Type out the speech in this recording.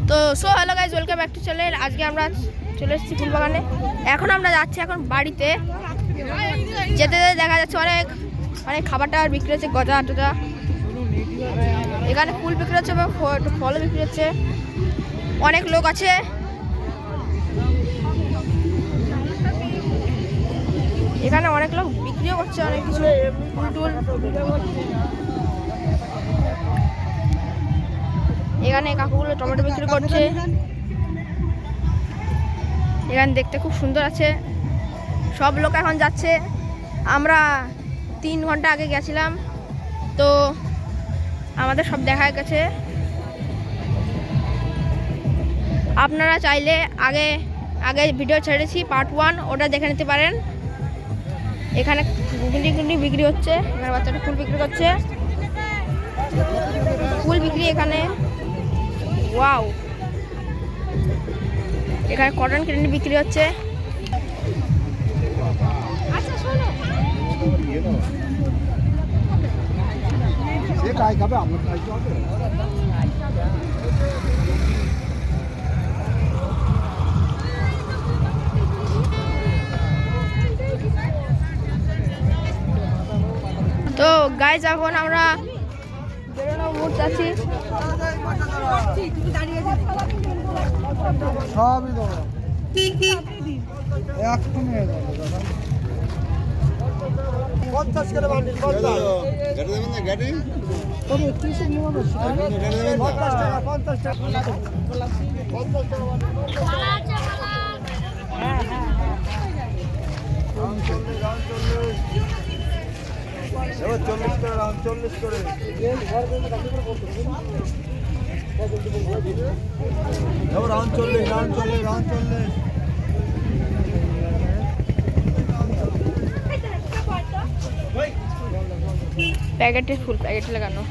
তো hello guys, welcome back to channel. আজকে আমরা চলে এসেছি ফুলবাগানে। এখন আমরা যাচ্ছি এখন বাড়িতে। যেতে যেতে দেখা যাচ্ছে অনেক অনেক খাবার টাবার বিক্রি হচ্ছে, গজা টজা। এখানে ফুল বিক্রি হচ্ছে এবং ফলও বিক্রি হচ্ছে। অনেক লোক আছে। এখানে অনেক লোক বিক্রিও করছে অনেক কিছু ফুল টুল। এখানে কাকুগুলো টমেটো বিক্রি করছে। এখানে দেখতে খুব সুন্দর আছে। সব লোক এখন যাচ্ছে। আমরা 3 ঘন্টা আগে গেছিলাম, তো আমাদের সব দেখা গেছে। আপনারা চাইলে আগে আগে ভিডিও ছেড়েছি পার্ট 1, ওটা দেখে নিতে পারেন। এখানে গুন্ডি বিক্রি হচ্ছে। এখানে বাচ্চাটা ফুল বিক্রি করছে, ফুল বিক্রি এখানে। ওয়াও, এখানে কটন ক্যান্ডি বিক্রি হচ্ছে। তো গাইজ এখন আমরা বেরোনো মুড যাচ্ছি। সবই দেবো এখন 50 করে বান্ডিল 50 গাড়ি দেবেন না গাড়ি তবে 30 এর নিয়ম আছে 50 টাকা 50 টাকা 50 টাকা হ্যাঁ হ্যাঁ রাউন্ড 40 করে রাউন্ড 40 করে রাউন্ড 40 প্যাকেটে ফুল প্যাকেট লাগানো।